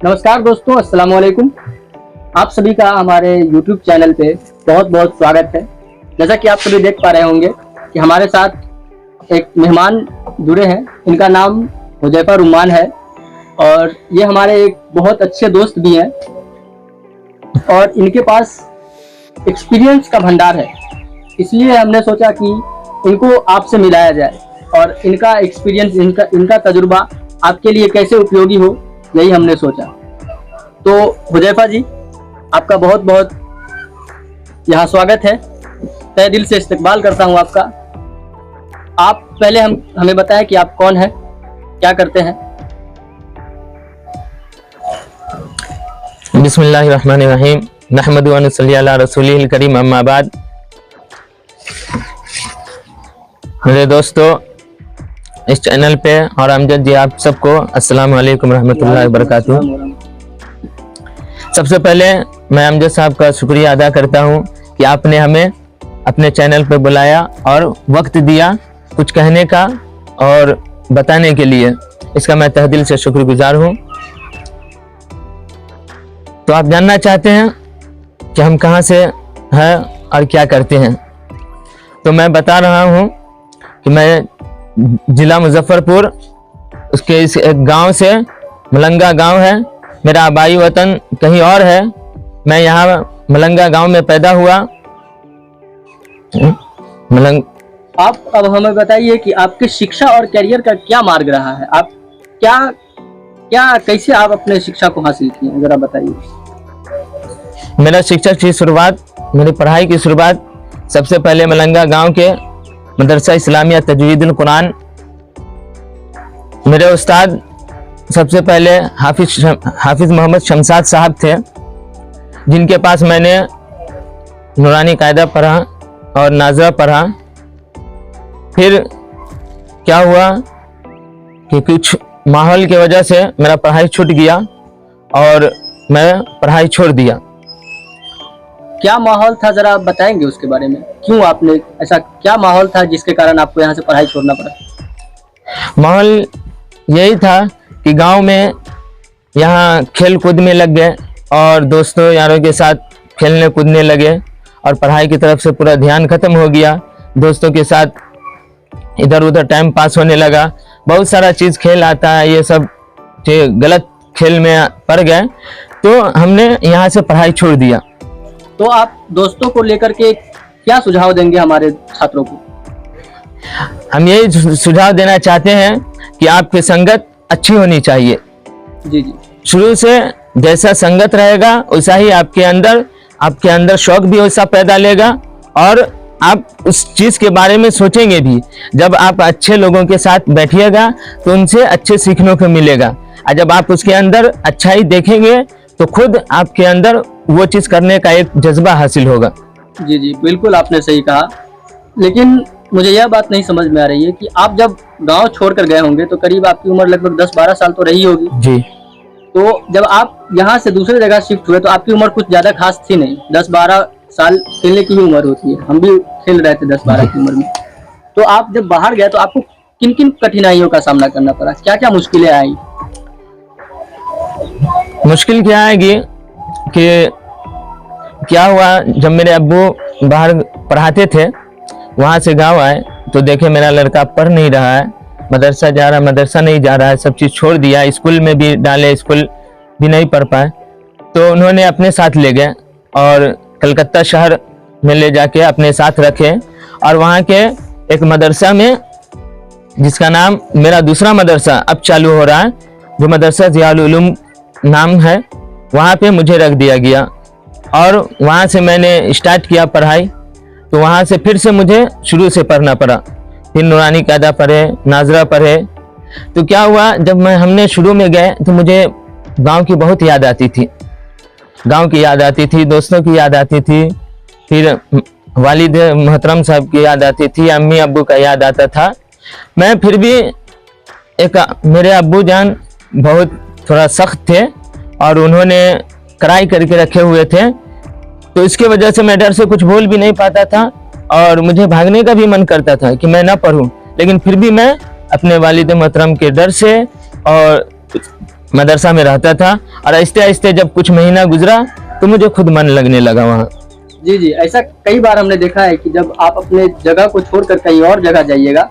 नमस्कार दोस्तों, अस्सलाम वालेकुम। आप सभी का हमारे YouTube चैनल पे बहुत बहुत स्वागत है। जैसा कि आप सभी देख पा रहे होंगे कि हमारे साथ एक मेहमान जुड़े हैं। इनका नाम हुज़ैफा रुम्मान है और ये हमारे एक बहुत अच्छे दोस्त भी हैं और इनके पास एक्सपीरियंस का भंडार है। इसलिए हमने सोचा कि इनको आपसे मिलाया जाए और इनका एक्सपीरियंस, इनका तजुर्बा आपके लिए कैसे उपयोगी हो, यही हमने सोचा। तो हुज़ैफा जी, आपका बहुत बहुत यहाँ स्वागत है। तहे दिल से इस्तकबाल करता हूँ आपका। आप पहले हमें बताएं कि आप कौन हैं, क्या करते हैं। बिस्मिल्लाहिर्रहमानिर्रहीम, नहमदु व नसल्ली अला रसूलिल करीम, अम्मा बाद। मेरे दोस्तों, इस चैनल पे और अमजद जी, आप सबको अस्सलाम वालेकुम रहमतुल्लाहि व बरकातुहू। सबसे पहले मैं अमजद साहब का शुक्रिया अदा करता हूँ कि आपने हमें अपने चैनल पे बुलाया और वक्त दिया कुछ कहने का और बताने के लिए। इसका मैं तहे दिल से शुक्रगुजार हूँ। तो आप जानना चाहते हैं कि हम कहाँ से हैं और क्या करते हैं, तो मैं बता रहा हूँ कि मैं जिला मुजफ्फरपुर, उसके इस एक गांव से, मलंगा गांव है, मेरा आबाई वतन कहीं और है। मैं यहाँ मलंगा गांव में पैदा हुआ। आप अब हमें बताइए कि आपके शिक्षा और करियर का क्या मार्ग रहा है। आप कैसे आप अपने शिक्षा को हासिल किए, जरा बताइए। मेरा शिक्षा की शुरुआत, मेरी पढ़ाई की शुरुआत सबसे पहले मलंगा गांव के मदरसा इस्लामिया तजवीदुल कुरान, मेरे उस्ताद सबसे पहले हाफिज मोहम्मद शमशाद साहब थे, जिनके पास मैंने नूरानी कायदा पढ़ा और नाजरा पढ़ा। फिर क्या हुआ कि कुछ माहौल की वजह से मेरा पढ़ाई छूट गया और मैं पढ़ाई छोड़ दिया। क्या माहौल था, जरा बताएंगे उसके बारे में। क्यों आपने ऐसा, क्या माहौल था जिसके कारण आपको यहाँ से पढ़ाई छोड़ना पड़ा? माहौल यही था कि गांव में यहाँ खेल कूद में लग गए और दोस्तों यारों के साथ खेलने कूदने लगे और पढ़ाई की तरफ से पूरा ध्यान खत्म हो गया। दोस्तों के साथ इधर उधर टाइम पास होने लगा। बहुत सारा चीज़ खेल आता है, ये सब गलत खेल में पड़ गए, तो हमने यहाँ से पढ़ाई छोड़ दिया। तो आप दोस्तों को लेकर के क्या सुझाव देंगे हमारे छात्रों को? हम यही सुझाव देना चाहते हैं कि आपकी संगत अच्छी होनी चाहिए। जी जी। शुरू से जैसा संगत रहेगा वैसा ही आपके अंदर शौक भी वैसा पैदा लेगा और आप उस चीज़ के बारे में सोचेंगे भी। जब आप अच्छे लोगों के साथ बैठिएगा तो उनसे अच्छे सीखने को मिलेगा, और जब आप उसके अंदर अच्छाई देखेंगे तो खुद आपके अंदर वो चीज़ करने का एक जज्बा हासिल होगा। जी जी, बिल्कुल आपने सही कहा। लेकिन मुझे यह बात नहीं समझ में आ रही है कि आप जब गांव छोड़कर गए होंगे तो करीब आपकी उम्र लगभग 10-12 साल तो रही होगी जी। तो जब आप यहाँ से दूसरी जगह शिफ्ट हुए तो आपकी उम्र कुछ ज़्यादा खास थी नहीं। 10-12 साल खेलने की ही उम्र होती है, हम भी खेल रहे थे 10-12 की उम्र में। तो आप जब बाहर गए तो आपको किन किन कठिनाइयों का सामना करना पड़ा, क्या क्या मुश्किलें आई? मुश्किल क्या आएगी कि क्या हुआ, जब मेरे अब्बू बाहर पढ़ाते थे, वहाँ से गांव आए तो देखे मेरा लड़का पढ़ नहीं रहा है, मदरसा जा रहा है, मदरसा नहीं जा रहा है, सब चीज़ छोड़ दिया। स्कूल में भी डाले, स्कूल भी नहीं पढ़ पाए, तो उन्होंने अपने साथ ले गए और कलकत्ता शहर में ले जाके अपने साथ रखे और वहाँ के एक मदरसा में, जिसका नाम मेरा दूसरा मदरसा अब चालू हो रहा है, जो मदरसा ज़ियाउल उलूम नाम है, वहाँ पे मुझे रख दिया गया और वहाँ से मैंने स्टार्ट किया पढ़ाई। तो वहाँ से फिर से मुझे शुरू से पढ़ना पड़ा, फिर नूरानी कायदा पढ़े, नाजरा पढ़े। तो क्या हुआ, जब हमने शुरू में गए तो मुझे गांव की बहुत याद आती थी, गांव की याद आती थी, दोस्तों की याद आती थी, फिर वालिद मोहतरम साहब की याद आती थी, अम्मी अब्बू का याद आता था। मैं फिर भी मेरे अब्बू जान बहुत थोड़ा सख्त थे और उन्होंने कड़ाई करके रखे हुए थे, तो इसके वजह से मैं डर से कुछ बोल भी नहीं पाता था और मुझे भागने का भी मन करता था कि मैं ना पढूं, लेकिन फिर भी मैं अपने वालिद मोहतरम के डर से और मदरसा में रहता था, और आहिस्ते आहिस्ते जब कुछ महीना गुजरा तो मुझे खुद मन लगने लगा वहाँ। जी जी, ऐसा कई बार हमने देखा है कि जब आप अपने जगह को छोड़कर कहीं और जगह जाइएगा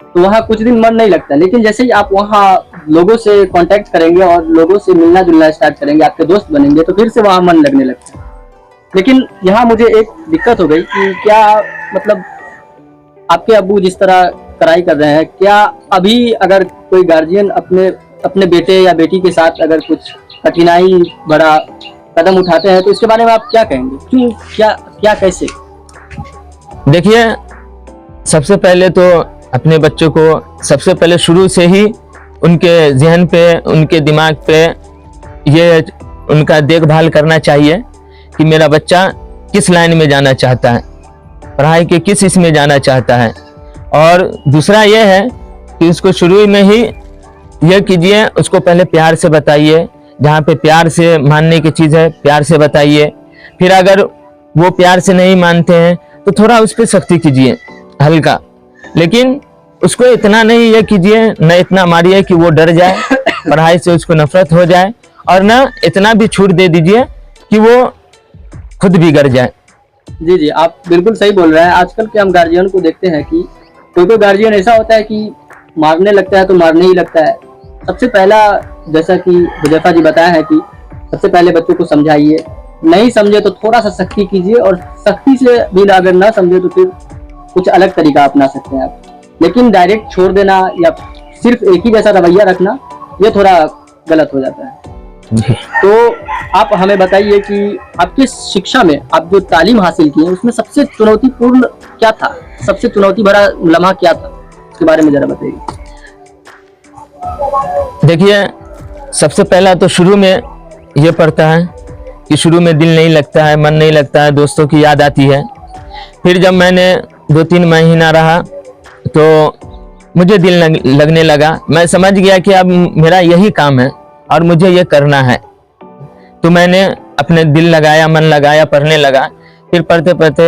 तो वहाँ कुछ दिन मन नहीं लगता, लेकिन जैसे ही आप वहाँ लोगों से कांटेक्ट करेंगे और लोगों से मिलना जुलना स्टार्ट करेंगे, आपके दोस्त बनेंगे, तो फिर से वहाँ मन लगने लगता है। लेकिन यहाँ मुझे एक दिक्कत हो गई कि क्या मतलब आपके अब्बू जिस तरह कड़ाई कर रहे हैं, क्या अभी अगर कोई गार्जियन अपने बेटे या बेटी के साथ अगर कुछ कठिनाई बड़ा कदम उठाते हैं तो इसके बारे में आप क्या कहेंगे? क्यों, क्या कैसे? देखिए, सबसे पहले तो अपने बच्चों को सबसे पहले शुरू से ही उनके जहन पे, उनके दिमाग पे ये उनका देखभाल करना चाहिए कि मेरा बच्चा किस लाइन में जाना चाहता है, पढ़ाई के किस इसमें जाना चाहता है। और दूसरा ये है कि उसको शुरू में ही ये कीजिए, उसको पहले प्यार से बताइए, जहाँ पे प्यार से मानने की चीज़ है प्यार से बताइए। फिर अगर वो प्यार से नहीं मानते हैं तो थोड़ा उस पर सख्ती कीजिए, हल्का, लेकिन उसको इतना नहीं ये कीजिए, न इतना मारिए कि वो डर जाए, पढ़ाई से उसको नफरत हो जाए, और न इतना भी छूट दे दीजिए कि वो खुद बिगड़ जाए। जी जी, आप बिल्कुल सही बोल रहे हैं। आजकल के हम गार्जियन को देखते हैं कि कोई गार्जियन ऐसा होता है कि मारने लगता है तो मारने ही लगता है। सबसे पहला, जैसा कि हुजैफा जी बताया है कि सबसे पहले बच्चों को समझाइए, नहीं समझे तो थोड़ा सा सख्ती कीजिए, और सख्ती से भी अगर ना समझे तो फिर कुछ अलग तरीका अपना सकते हैं आप। लेकिन डायरेक्ट छोड़ देना या सिर्फ एक ही जैसा रवैया रखना, ये थोड़ा गलत हो जाता है। तो आप हमें बताइए कि आपकी शिक्षा में आप जो तालीम हासिल की है उसमें सबसे चुनौतीपूर्ण क्या था, सबसे चुनौती भरा लम्हा क्या था, उसके बारे में जरा बताइए। देखिए, सबसे पहला तो शुरू में ये पड़ता है कि शुरू में दिल नहीं लगता है, मन नहीं लगता है, दोस्तों की याद आती है। फिर जब मैंने 2-3 महीना रहा तो मुझे दिल लगने लगा, मैं समझ गया कि अब मेरा यही काम है और मुझे ये करना है। तो मैंने अपने दिल लगाया, मन लगाया, पढ़ने लगा। फिर पढ़ते पढ़ते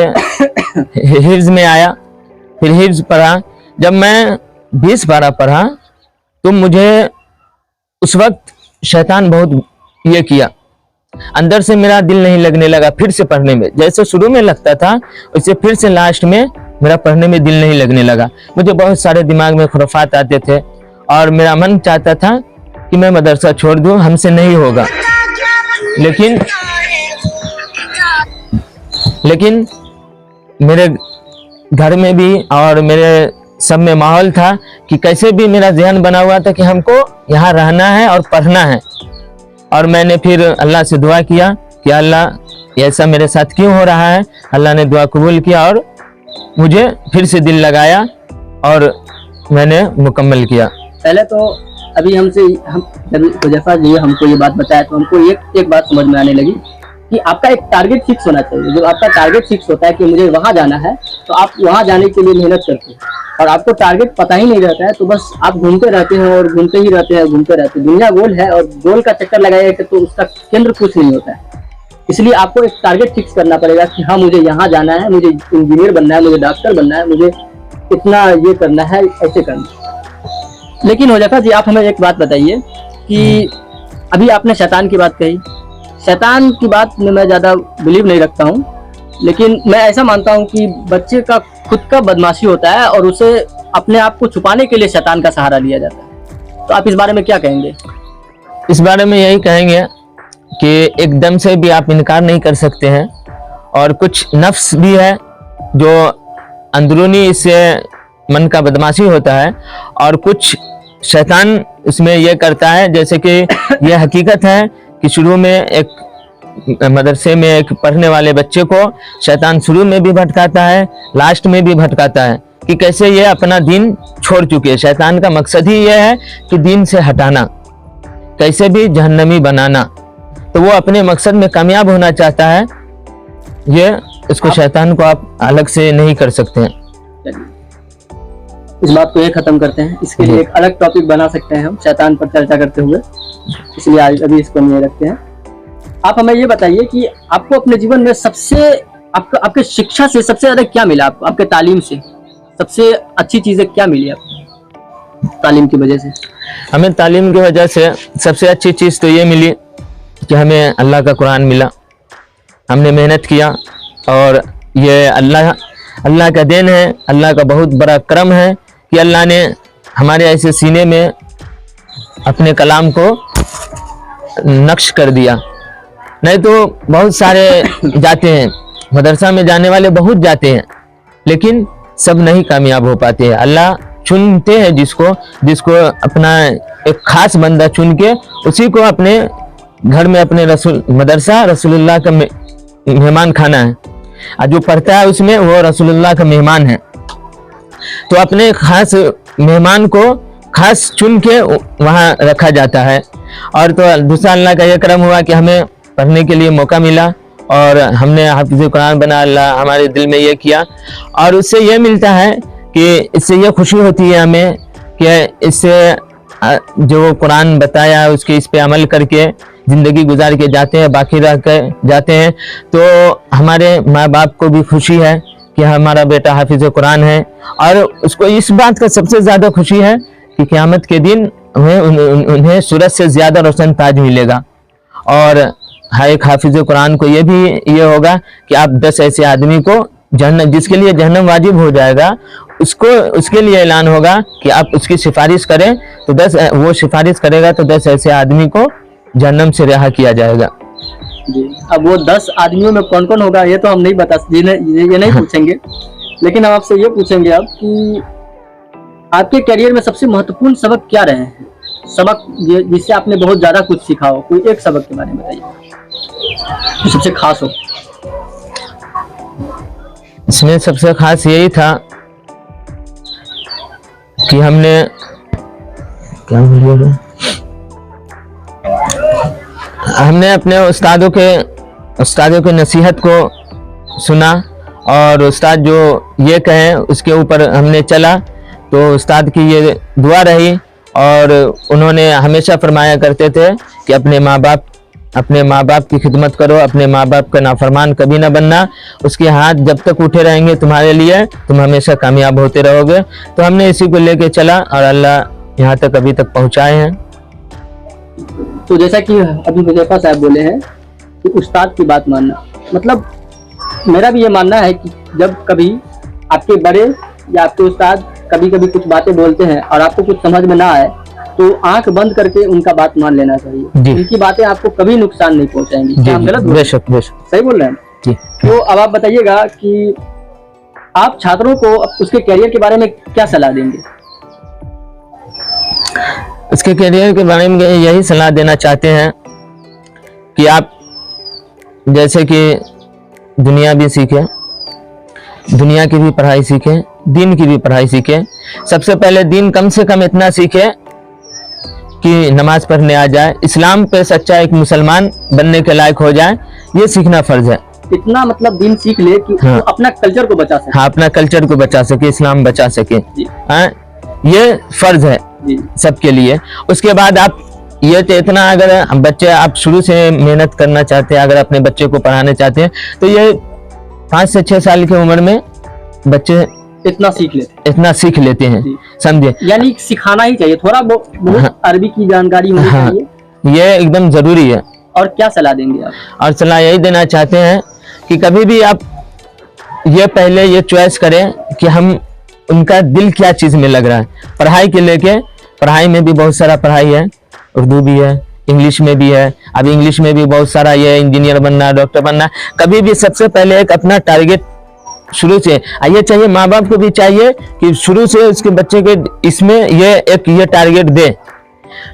हिफ्ज में आया, फिर हिफ्ज पढ़ा। जब मैं 20 पारा पढ़ा तो मुझे उस वक्त शैतान बहुत ये किया, अंदर से मेरा दिल नहीं लगने लगा फिर से पढ़ने में। जैसे शुरू में लगता था वैसे फिर से लास्ट में मेरा पढ़ने में दिल नहीं लगने लगा। मुझे बहुत सारे दिमाग में खुराफात आते थे और मेरा मन चाहता था कि मैं मदरसा छोड़ दूं, हमसे नहीं होगा। लेकिन मेरे घर में भी और मेरे सब में माहौल था कि कैसे भी मेरा ज़हन बना हुआ था कि हमको यहाँ रहना है और पढ़ना है। और मैंने फिर अल्लाह से दुआ किया कि अल्लाह ऐसा मेरे साथ क्यों हो रहा है। अल्लाह ने दुआ कबूल किया और मुझे फिर से दिल लगाया और मैंने मुकम्मल किया। पहले तो अभी हुजैफा जी हमको ये बात बताया तो हमको एक बात समझ में आने लगी कि आपका एक टारगेट फिक्स होना चाहिए। जब आपका टारगेट फिक्स होता है कि मुझे वहाँ जाना है तो आप वहाँ जाने के लिए मेहनत करते हैं, और आपको टारगेट पता ही नहीं रहता है तो बस आप घूमते रहते हैं और घूमते ही रहते हैं, घूमते रहते हैं। दुनिया गोल है और गोल का चक्कर लगाएगा तो उसका केंद्र कुछ नहीं होता है। इसलिए आपको एक टारगेट फिक्स करना पड़ेगा कि हाँ मुझे यहाँ जाना है, मुझे इंजीनियर बनना है, मुझे डॉक्टर बनना है, मुझे इतना ये करना है, ऐसे करना है। लेकिन हुजैफा जी आप हमें एक बात बताइए कि अभी आपने शैतान की बात कही। शैतान की बात में मैं ज़्यादा बिलीव नहीं रखता हूँ, लेकिन मैं ऐसा मानता हूँ कि बच्चे का खुद का बदमाशी होता है और उसे अपने आप को छुपाने के लिए शैतान का सहारा लिया जाता है। तो आप इस बारे में क्या कहेंगे? इस बारे में यही कहेंगे कि एकदम से भी आप इनकार नहीं कर सकते हैं, और कुछ नफ्स भी है जो अंदरूनी इससे मन का बदमाशी होता है, और कुछ शैतान इसमें यह करता है। जैसे कि यह हकीकत है कि शुरू में एक मदरसे में एक पढ़ने वाले बच्चे को शैतान शुरू में भी भटकाता है, लास्ट में भी भटकाता है कि कैसे ये अपना दीन छोड़ चुके हैं। शैतान का मकसद ही यह है कि दीन से हटाना, कैसे भी जहन्नमी बनाना। तो वो अपने मकसद में कामयाब होना चाहता है। ये इसको शैतान को आप अलग से नहीं कर सकते हैं। इस बात को ये खत्म करते हैं, इसके लिए एक अलग टॉपिक बना सकते हैं हम शैतान पर चर्चा करते हुए, इसलिए आज अभी इसको हम ये रखते हैं। आप हमें ये बताइए कि आपको अपने जीवन में सबसे आपके शिक्षा से सबसे ज्यादा क्या मिला? आपको आपके तालीम से सबसे अच्छी चीजें क्या मिली आपको? तालीम की वजह से? हमें तालीम की वजह से सबसे अच्छी चीज़ तो ये मिली कि हमें अल्लाह का कुरान मिला। हमने मेहनत किया और ये अल्लाह का देन है, अल्लाह का बहुत बड़ा करम है कि अल्लाह ने हमारे ऐसे सीने में अपने कलाम को नक्श कर दिया। नहीं तो बहुत सारे जाते हैं, मदरसा में जाने वाले बहुत जाते हैं, लेकिन सब नहीं कामयाब हो पाते हैं। अल्लाह चुनते हैं जिसको अपना एक खास बंदा चुन के उसी को अपने घर में अपने मदरसा रसूलुल्लाह का मेहमान खाना है, और जो पढ़ता है उसमें वो रसूलुल्लाह का मेहमान है। तो अपने खास मेहमान को खास चुन के वहाँ रखा जाता है। और तो दूसरा अल्लाह का यह करम हुआ कि हमें पढ़ने के लिए मौका मिला और हमने हाफिज़ कुरान बना, अल्लाह हमारे दिल में ये किया। और उससे ये मिलता है कि इससे ये खुशी होती है हमें कि इससे जो कुरान बताया उसके इस पे अमल करके ज़िंदगी गुजार के जाते हैं, बाकी रह कर जाते हैं, तो हमारे माँ बाप को भी खुशी है कि हमारा बेटा हाफिज़ कुरान है। और उसको इस बात का सबसे ज़्यादा खुशी है कि क़यामत के दिन उन्हें सूरज से ज़्यादा रोशन ताज मिलेगा। और हर एक हाफिज़ कुरान को ये होगा कि आप 10 ऐसे आदमी को जहन्नम, जिसके लिए जहन्नम वाजिब हो जाएगा, उसके लिए ऐलान होगा कि आप उसकी सिफारिश करें, तो 10 वो सिफारिश करेगा तो 10 ऐसे आदमी को जहन्नम से रिहा किया जाएगा। जी, अब वो 10 आदमियों में कौन कौन होगा ये तो हम नहीं बता, ये नहीं पूछेंगे, लेकिन हम आपसे ये पूछेंगे अब कि आपके करियर में सबसे महत्वपूर्ण सबक क्या रहे हैं? सबक जिससे आपने बहुत ज्यादा कुछ सीखा हो, कोई एक सबक के बारे में बताइए सबसे खास हो। इसमें सबसे खास यही था कि हमने अपने उस्तादों के नसीहत को सुना और उस्ताद जो ये कहें उसके ऊपर हमने चला। तो उस्ताद की ये दुआ रही और उन्होंने हमेशा फरमाया करते थे कि अपने माँ बाप की खिदमत करो, अपने माँ बाप का नाफरमान कभी ना बनना, उसके हाथ जब तक उठे रहेंगे तुम्हारे लिए, तुम हमेशा कामयाब होते रहोगे। तो हमने इसी को लेके चला और अल्लाह यहाँ तक अभी तक पहुँचाए हैं। तो जैसा कि अभी हुज़ैफा साहब बोले हैं कि उस्ताद की बात मानना, मतलब मेरा भी ये मानना है कि जब कभी आपके बड़े या आपके उस्ताद कभी कभी कुछ बातें बोलते हैं और आपको कुछ समझ में ना आए, तो आंख बंद करके उनका बात मान लेना चाहिए। उनकी बातें आपको कभी नुकसान नहीं पहुंचाएंगी। क्या हम गलत? बेशक सही बोल रहे हैं जी। तो अब आप बताइएगा कि आप छात्रों को उसके करियर के बारे में क्या सलाह देंगे? उसके करियर के बारे में यही सलाह देना चाहते हैं कि आप जैसे कि दुनिया भी सीखें, दुनिया की भी पढ़ाई सीखें, दीन की भी पढ़ाई सीखें। सबसे पहले दीन कम से कम इतना सीखें कि नमाज पढ़ने आ जाए, इस्लाम पे सच्चा एक मुसलमान बनने के लायक हो जाए, ये सीखना फर्ज है। इतना मतलब दीन सीख ले कि हाँ, अपना कल्चर को बचा सके। हाँ, अपना कल्चर को बचा सके, इस्लाम बचा सके, हाँ, ये फर्ज है सबके लिए। उसके बाद आप ये तो इतना, अगर बच्चे आप शुरू से मेहनत करना चाहते हैं, अगर अपने बच्चे को पढ़ाने चाहते हैं, तो ये 5 से 6 साल की उम्र में बच्चे इतना सीख लेते हैं, समझे? यानी सिखाना ही चाहिए, थोड़ा बहुत हाँ, अरबी की जानकारी होनी हाँ, चाहिए, ये एकदम जरूरी है। और क्या सलाह देंगे आप? और सलाह यही देना चाहते हैं कि कभी भी आप ये पहले ये चॉइस करें कि हम उनका दिल क्या चीज में लग रहा है। पढ़ाई के लेके, पढ़ाई में भी बहुत सारा पढ़ाई है, उर्दू भी है, इंग्लिश में भी है। अब इंग्लिश में भी बहुत सारा ये इंजीनियर बनना, डॉक्टर बनना। कभी भी सबसे पहले एक अपना टारगेट शुरू से ये चाहिए, माँ बाप को भी चाहिए कि शुरू से उसके बच्चे के इसमें ये टारगेट दे,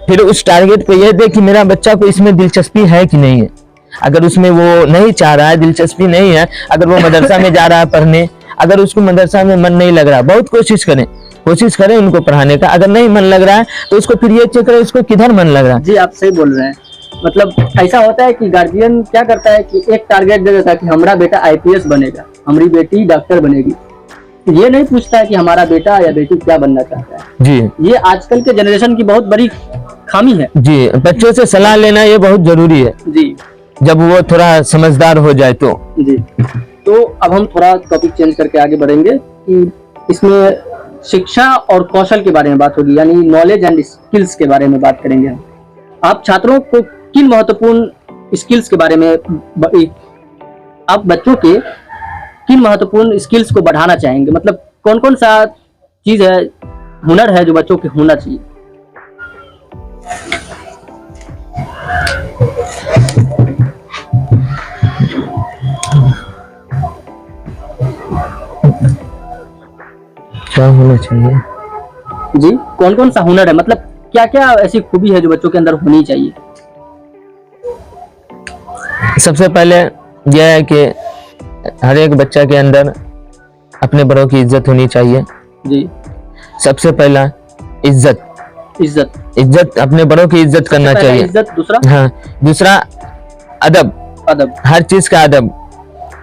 फिर उस टारगेट पे ये दे कि मेरा बच्चा को इसमें दिलचस्पी है कि नहीं है। अगर उसमें वो नहीं चाह रहा है, दिलचस्पी नहीं है, अगर वो मदरसा में जा रहा है पढ़ने, अगर उसको मदरसा में मन नहीं लग रहा, बहुत कोशिश करें उनको पढ़ाने का। अगर नहीं मन लग रहा है तो उसको फिर ये चेक करें उसको किधर मन लग रहा है। जी, आप सही बोल रहे हैं। मतलब ऐसा होता है कि गार्जियन क्या करता है कि एक टारगेट दे देता है कि हमारा बेटा IPS बनेगा, हमारी बेटी डॉक्टर बनेगी। ये नहीं पूछता है कि हमारा बेटा या बेटी क्या बनना चाहता है। जी, ये आजकल के जनरेशन की बहुत बड़ी खामी है। जी, बच्चों से सलाह लेना ये बहुत जरूरी है जी, जब वो थोड़ा समझदार हो जाए तो। जी, तो अब हम थोड़ा टॉपिक चेंज करके आगे बढ़ेंगे कि इसमें शिक्षा और कौशल के बारे में बात होगी, यानी नॉलेज एंड स्किल्स के बारे में बात करेंगे हम। आप छात्रों को किन महत्वपूर्ण स्किल्स के बारे में आप बच्चों के किन महत्वपूर्ण स्किल्स को बढ़ाना चाहेंगे? मतलब कौन कौन सा चीज है, हुनर है जो बच्चों के होना चाहिए? क्या होना चाहिए जी, कौन कौन सा हुनर है, मतलब क्या क्या ऐसी खूबी है जो बच्चों के अंदर होनी चाहिए? सबसे पहले यह है कि हर एक बच्चा के अंदर अपने बड़ों की इज्जत होनी चाहिए। जी, सबसे पहला इज्जत इज्जत अपने बड़ों की इज्जत करना पहला चाहिए। इज्जत, दूसरा हाँ, दूसरा अदब, हर चीज का अदब।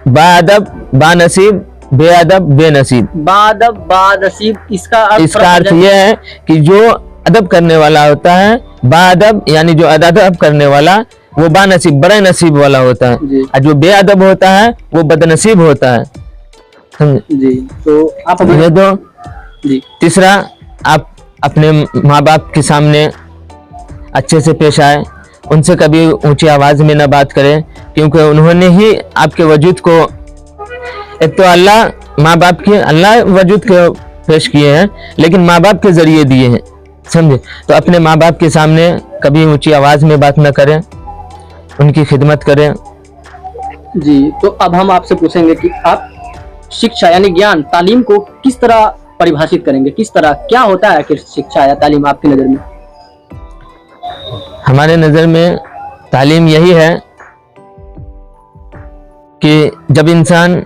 बाअदब बानसीब, बेअदब बेनसीब। बाअदब बानसीब, इसका अर्थ यह है कि जो अदब करने वाला होता है, बाअदब यानी जो अदब करने वाला, वो बानसीब बड़े नसीब वाला होता है, और जो बेअदब होता है वो बदनसीब होता है। जी, तो आप ये दो। जी, तीसरा, आप अपने माँ बाप के सामने अच्छे से पेश आए, उनसे कभी ऊंची आवाज में न बात करें, क्योंकि उन्होंने ही आपके वजूद को, एक तो अल्लाह वजूद को पेश किए हैं, लेकिन माँ बाप के जरिए दिए हैं, समझे? तो अपने माँ बाप के सामने कभी ऊंची आवाज में बात न करें, उनकी खिदमत करें। जी, तो अब हम आपसे पूछेंगे कि आप शिक्षा यानी ज्ञान, तालीम को किस तरह परिभाषित करेंगे? किस तरह, क्या होता है आखिर शिक्षा या तालीम आपकी नजर में? हमारे नजर में तालीम यही है कि जब इंसान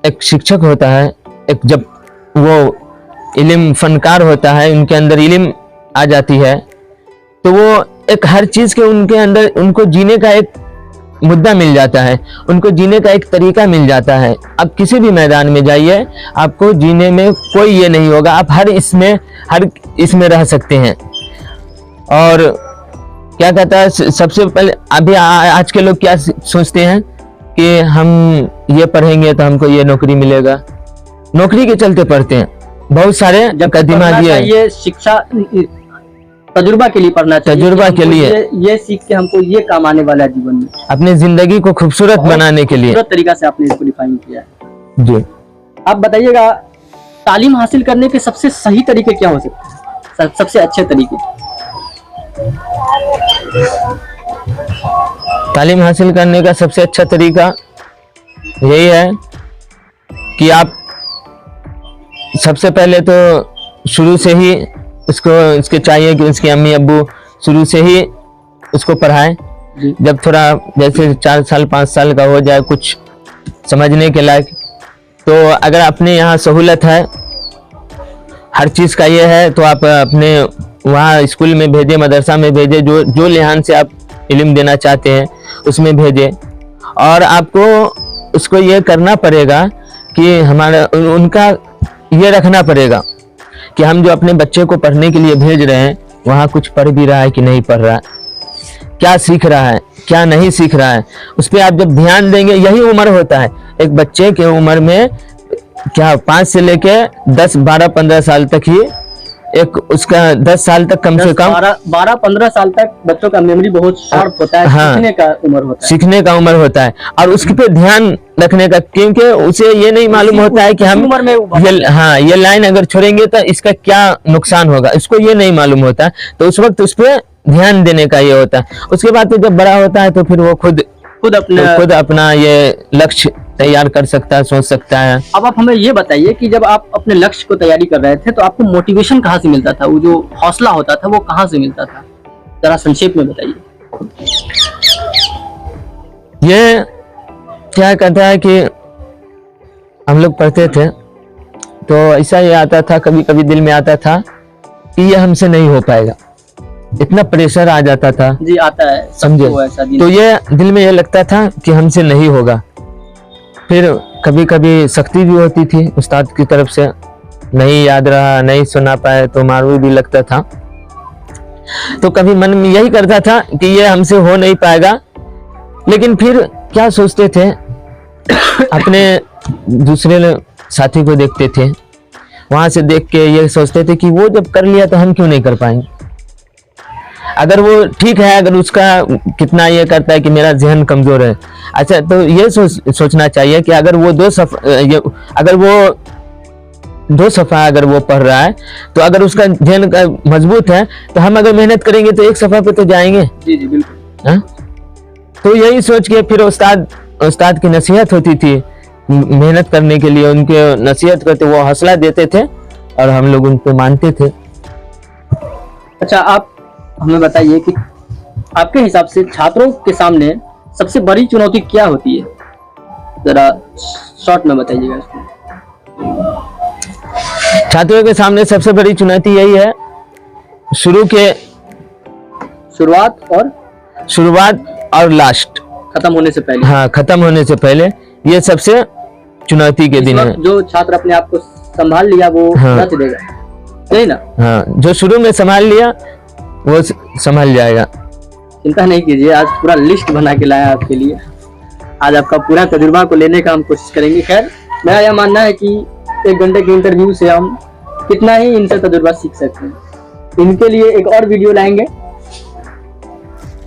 एक शिक्षक होता है, जब वो इल्म फनकार होता है, उनके अंदर इल्म आ जाती है, तो वो एक हर चीज के उनके अंदर उनको जीने का एक मुद्दा मिल जाता है, उनको जीने का एक तरीका मिल जाता है। आप किसी भी मैदान में जाइए, आपको जीने में कोई ये नहीं होगा, आप हर इसमें रह सकते हैं। और क्या कहता है, सबसे पहले अभी आज के लोग क्या सोचते हैं कि हम ये पढ़ेंगे तो हमको ये नौकरी मिलेगा, नौकरी के चलते पढ़ते हैं। बहुत सारे मुकदमा दिए, ये शिक्षा तजुर्बा के लिए पढ़ना चाहिए, तजुर्बा के लिए, ये सीख के हमको ये काम आने वाला है जीवन में, अपने जिंदगी को खूबसूरत बनाने के लिए। खूबसूरत तरीका से आपने इसको डिफाइन किया है। जी, आप बताइएगा, तालीम हासिल करने के सबसे सही तरीके क्या हो सकते हैं, सबसे अच्छे तरीके? तालीम हासिल करने का सबसे अच्छा तरीका यही है कि आप सबसे पहले तो शुरू से ही इसके चाहिए कि उसके अम्मी अब्बू शुरू से ही उसको पढ़ाएं। जब थोड़ा जैसे 4 साल 5 साल का हो जाए, कुछ समझने के लायक, तो अगर अपने यहाँ सहूलत है, हर चीज़ का ये है, तो आप अपने वहाँ स्कूल में भेजें, मदरसा में भेजें, जो लिहान से आप इल्म देना चाहते हैं उसमें भेजें। और आपको उसको ये करना पड़ेगा कि उनका ये रखना पड़ेगा कि हम जो अपने बच्चे को पढ़ने के लिए भेज रहे हैं, वहाँ कुछ पढ़ भी रहा है कि नहीं पढ़ रहा है, क्या सीख रहा है क्या नहीं सीख रहा है, उस पर आप जब ध्यान देंगे। यही उम्र होता है एक बच्चे के उम्र में, क्या 5 से लेके 10 12 15 साल तक ही एक उसका 10 साल तक कम से कम 12-15 साल तक बच्चों का मेमोरी बहुत शार्प होता है। हाँ, सीखने का उम्र होता है और उसके पे ध्यान रखने का, क्योंकि उसे ये नहीं मालूम होता है कि हम उम्र में ये लाइन अगर छोड़ेंगे तो इसका क्या नुकसान होगा, इसको ये नहीं मालूम होता। तो उस वक्त उस पर ध्यान देने का ये होता है। उसके बाद तो जब बड़ा होता है तो फिर वो खुद अपना ये लक्ष्य तैयार कर सकता है, सोच सकता है। अब आप हमें ये बताइए कि जब आप अपने लक्ष्य को तैयारी कर रहे थे तो आपको मोटिवेशन कहाँ से मिलता था, वो जो हौसला होता था वो कहाँ से मिलता था, जरा संक्षेप में बताइए। ये क्या कहता है कि हम लोग पढ़ते थे तो ऐसा ये आता था, कभी कभी दिल में आता था कि ये हमसे नहीं हो पाएगा, इतना प्रेशर आ जाता था। जी, आता है, समझे? तो ये दिल में ये लगता था कि हमसे नहीं होगा। फिर कभी कभी सख्ती भी होती थी उस्ताद की तरफ से, नहीं याद रहा, नहीं सुना पाए तो मारू भी लगता था। तो कभी मन में यही करता था कि ये हमसे हो नहीं पाएगा। लेकिन फिर क्या सोचते थे, अपने दूसरे साथी को देखते थे, वहां से देख के ये सोचते थे कि वो जब कर लिया तो हम क्यों नहीं कर पाएंगे। अगर वो ठीक है, अगर उसका कितना ये करता है कि मेरा जहन कमजोर है, अच्छा तो ये सोचना चाहिए कि अगर वो दो सफ़ा अगर वो पढ़ रहा है तो अगर उसका जहन मजबूत है तो हम अगर मेहनत करेंगे तो एक सफ़ा पे तो जाएंगे। जी जी बिल्कुल। हाँ? तो यही सोच के फिर उस्ताद की नसीहत होती थी मेहनत करने के लिए, उनके नसीहत करते वो हौसला देते थे और हम लोग उन पे मानते थे। अच्छा, आप हमें बताइए कि आपके हिसाब से छात्रों के सामने सबसे बड़ी चुनौती क्या होती है, जरा शॉर्ट में बताइएगा इसको। छात्रों के सामने सबसे बड़ी चुनौती यही है, शुरुआत और लास्ट, खत्म होने से पहले। हाँ, खत्म होने से पहले ये सबसे चुनौती के दिन है। जो छात्र अपने आप को संभाल लिया वो रच देगा, नहीं ना? हाँ, जो शुरू में संभाल लिया वो संभाल जाएगा। चिंता नहीं कीजिए, आज पूरा लिस्ट बना के लाया आपके लिए। आज आपका पूरा तजुर्बा को लेने का हम कोशिश करेंगे। खैर, मेरा यह मानना है कि 1 घंटे के इंटरव्यू से हम कितना ही इनसे तजुर्बा सीख सकते हैं। इनके लिए एक और वीडियो लाएंगे।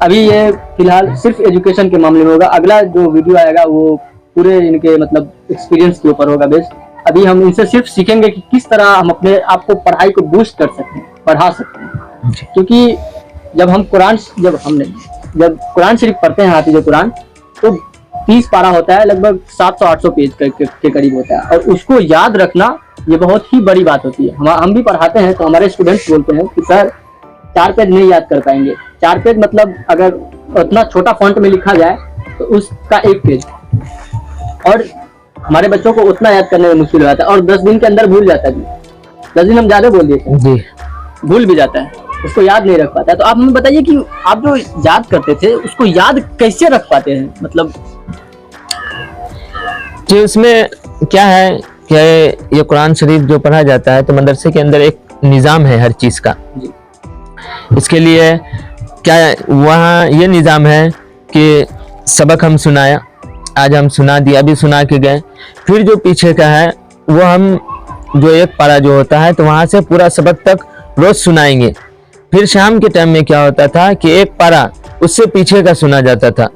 अभी ये फिलहाल सिर्फ एजुकेशन के मामले में होगा, अगला जो वीडियो आएगा वो पूरे इनके मतलब एक्सपीरियंस के ऊपर होगा बेस्ड। अभी हम इनसे सिर्फ सीखेंगे कि किस तरह हम अपने आप को पढ़ाई को बूस्ट कर सकते हैं, पढ़ा सकते हैं। क्योंकि जब कुरान शरीफ पढ़ते हैं, हाफिज़ कुरान, तो 30 पारा होता है, लगभग 700-800 पेज के करीब होता है, और उसको याद रखना ये बहुत ही बड़ी बात होती है। हम भी पढ़ाते हैं तो हमारे स्टूडेंट्स बोलते हैं कि सर 4 पेज नहीं याद कर पाएंगे। 4 पेज मतलब अगर उतना छोटा फॉन्ट में लिखा जाए तो उसका 1 पेज, और हमारे बच्चों को उतना याद करने में मुश्किल हो जाता है, और 10 दिन के अंदर भूल जाता है। 10 दिन हम ज्यादा बोल देते हैं, भूल भी जाता है, उसको याद नहीं रख पाता है। तो आप हमें बताइए कि आप जो याद करते थे उसको याद कैसे रख पाते हैं, मतलब जी उसमें क्या है कि ये कुरान शरीफ जो पढ़ा जाता है तो मदरसे के अंदर एक निज़ाम है हर चीज़ का। इसके लिए क्या वहाँ ये निज़ाम है कि सबक हम सुनाया, आज हम सुना दिया, अभी सुना के गए, फिर जो पीछे का है वो हम जो एक पारा जो होता है तो वहाँ से पूरा सबक तक रोज़ सुनाएंगे। फिर शाम के टाइम में क्या होता था कि एक पारा उससे पीछे का सुना जाता था,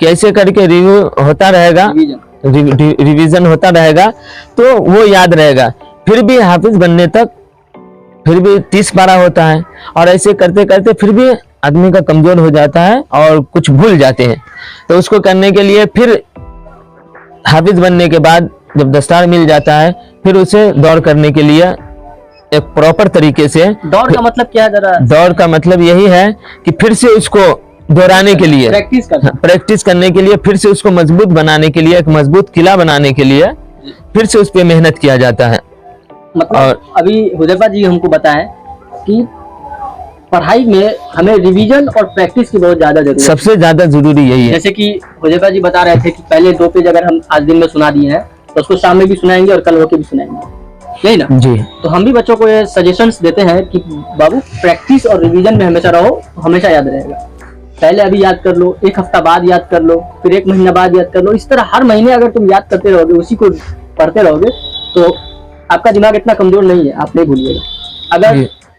कैसे करके रिव्यू होता रहेगा, रिवीजन होता रहेगा तो वो याद रहेगा। फिर भी हाफिज बनने तक फिर भी 30 पारा होता है, और ऐसे करते करते फिर भी आदमी का कमजोर हो जाता है और कुछ भूल जाते हैं। तो उसको करने के लिए फिर हाफिज बनने के बाद जब दस्तार मिल जाता है फिर उसे दौड़ करने के लिए एक प्रॉपर तरीके से। दौड़ का मतलब क्या है जरा? दौड़ का मतलब यही है कि फिर से उसको दोहराने के लिए, प्रैक्टिस करने के लिए, फिर से उसको मजबूत बनाने के लिए, एक मजबूत किला बनाने के लिए फिर से उस पर मेहनत किया जाता है। मतलब और अभी हुज़ैफा जी हमको बताएं कि पढ़ाई में हमें रिवीजन और प्रैक्टिस की बहुत ज्यादा जरूरत है। सबसे ज्यादा जरूरी यही है। जैसे कि हुज़ैफा जी बता रहे थे कि पहले 2 पेज अगर हम आज दिन में सुना दिए हैं तो उसको शाम में भी सुनाएंगे और कल होके भी सुनाएंगे, यही ना जी। तो हम भी बच्चों को ये सजेशंस देते हैं कि बाबू प्रैक्टिस और रिवीजन में हमेशा रहो, हमेशा याद रहेगा। पहले अभी याद कर लो, 1 हफ्ता बाद याद कर लो, फिर 1 महीना बाद याद कर लो। इस तरह हर महीने अगर तुम याद करते रहोगे, उसी को पढ़ते रहोगे तो आपका दिमाग इतना कमजोर नहीं है, आप नहीं भूलिएगा। अगर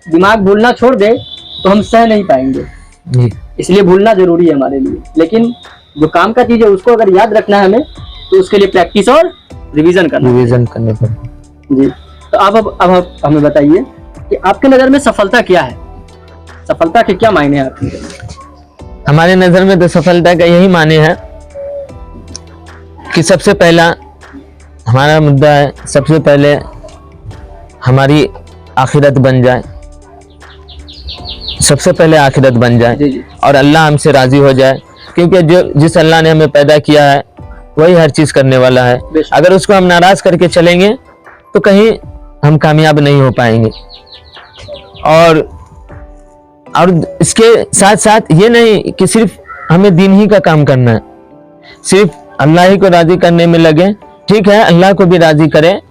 दिमाग भूलना छोड़ दे तो हम सह नहीं पाएंगे, इसलिए भूलना जरूरी है हमारे लिए। लेकिन जो काम का चीज है उसको अगर याद रखना है हमें तो उसके लिए प्रैक्टिस और रिवीजन करने पर जी। तो अब हमें बताइए कि आपके नजर में सफलता क्या है, सफलता के क्या मायने हैं आपके नजर में? हमारे नजर में तो सफलता का यही माने है कि सबसे पहला हमारा मुद्दा है, सबसे पहले हमारी आखिरत बन जाए, सबसे पहले आखिरत बन जाए और अल्लाह हमसे राजी हो जाए, क्योंकि जिस अल्लाह ने हमें पैदा किया है वही हर चीज करने वाला है। अगर उसको हम नाराज करके चलेंगे तो कहीं हम कामयाब नहीं हो पाएंगे। और इसके साथ साथ ये नहीं कि सिर्फ हमें दीन ही का काम करना है, सिर्फ अल्लाह ही को राजी करने में लगे। ठीक है, अल्लाह को भी राजी करें।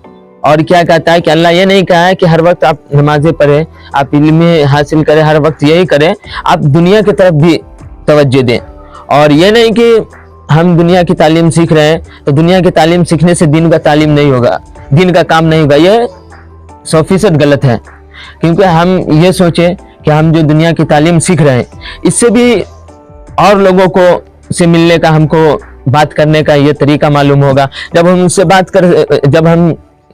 और क्या कहता है कि अल्लाह ये नहीं कहा है कि हर वक्त आप नमाजें पढ़ें, आप इल्म हासिल करें, हर वक्त यही करें, आप दुनिया की तरफ भी तवज्जो दें। और ये नहीं कि हम दुनिया की तालीम सीख रहे हैं तो दुनिया की तालीम सीखने से दीन का तालीम नहीं होगा, दीन का काम नहीं होगा। ये 100% गलत है, क्योंकि हम ये सोचे कि हम जो दुनिया की तालीम सीख रहे हैं, इससे भी और लोगों को से मिलने का, हमको बात करने का ये तरीका मालूम होगा। जब हम उनसे जब हम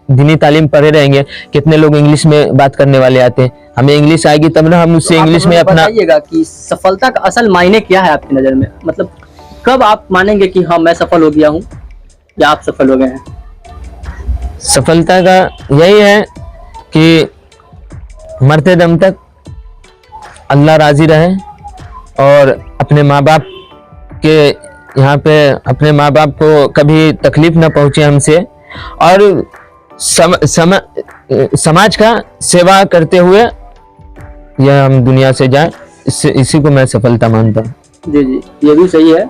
दीनी तालीम पढ़े रहेंगे, कितने लोग इंग्लिश में बात करने वाले आते हैं, हमें इंग्लिश आएगी तब ना हम उससे तो आप इंग्लिश में हमें अपना। बताइएगा कि सफलता का असल मायने क्या है आपकी नज़र में? मतलब कब आप मानेंगे कि हाँ मैं सफल हो गया हूँ या आप सफल हो गए हैं? सफलता का यही है कि मरते दम तक अल्लाह राजी रहे और अपने माँ बाप के यहाँ पे अपने माँ बाप को कभी तकलीफ ना पहुँचे हमसे, और समाज का सेवा करते हुए यह हम दुनिया से जाए, इसी को मैं सफलता मानता हूँ। जी जी, ये भी सही है,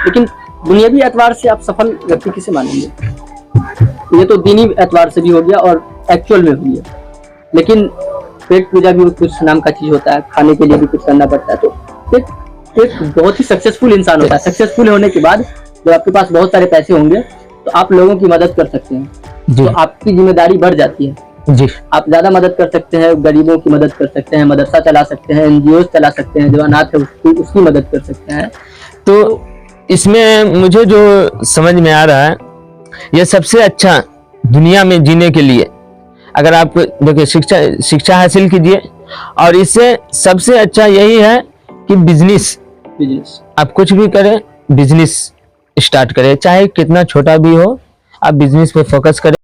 लेकिन दुनियावी एतबार से आप सफल व्यक्ति किसे मानेंगे? ये तो दीनी एतबार से भी हो गया और एक्चुअल में भी है, लेकिन पेट पूजा भी कुछ नाम का चीज होता है, खाने के लिए भी कुछ करना पड़ता है। तो एक बहुत ही सक्सेसफुल इंसान होता है। सक्सेसफुल होने के बाद जब आपके पास बहुत सारे पैसे होंगे तो आप लोगों की मदद कर सकते हैं, तो आपकी जिम्मेदारी बढ़ जाती है जी। आप ज्यादा मदद कर सकते हैं, गरीबों की मदद कर सकते हैं, मदरसा चला सकते हैं, एनजीओ चला सकते हैं, जो अनाथ है उसकी मदद कर सकते हैं। तो इसमें मुझे जो समझ में आ रहा है, यह सबसे अच्छा दुनिया में जीने के लिए, अगर आप देखिए शिक्षा हासिल कीजिए, और इससे सबसे अच्छा यही है कि बिजनेस आप कुछ भी करें, बिजनेस स्टार्ट करें, चाहे कितना छोटा भी हो, आप बिजनेस पे फोकस करें।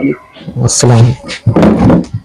वालेकुम। अस्सलाम।